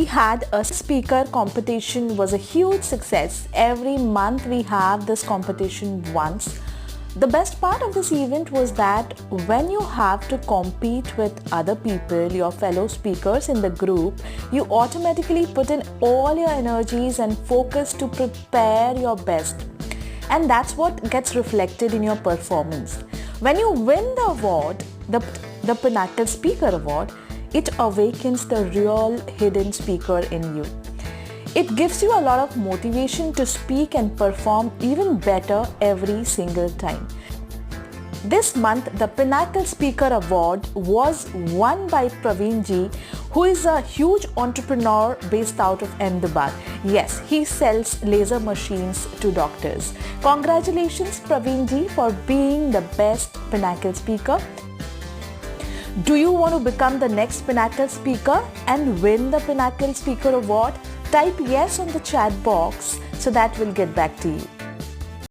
had a speaker competition, was a huge success. Every month we have this competition once. The best part of this event was that when you have to compete with other people, your fellow speakers in the group, you automatically put in all your energies and focus to prepare your best. And that's what gets reflected in your performance. When you win the award, the Pinnacle Speaker Award, it awakens the real hidden speaker in you. It gives you a lot of motivation to speak and perform even better every single time. This month, the Pinnacle Speaker Award was won by Praveen, who is a huge entrepreneur based out of Ahmedabad. Yes, he sells laser machines to doctors. Congratulations, Praveen, for being the best Pinnacle Speaker. Do you want to become the next Pinnacle Speaker and win the Pinnacle Speaker Award? Type yes on the chat box so that we'll get back to you.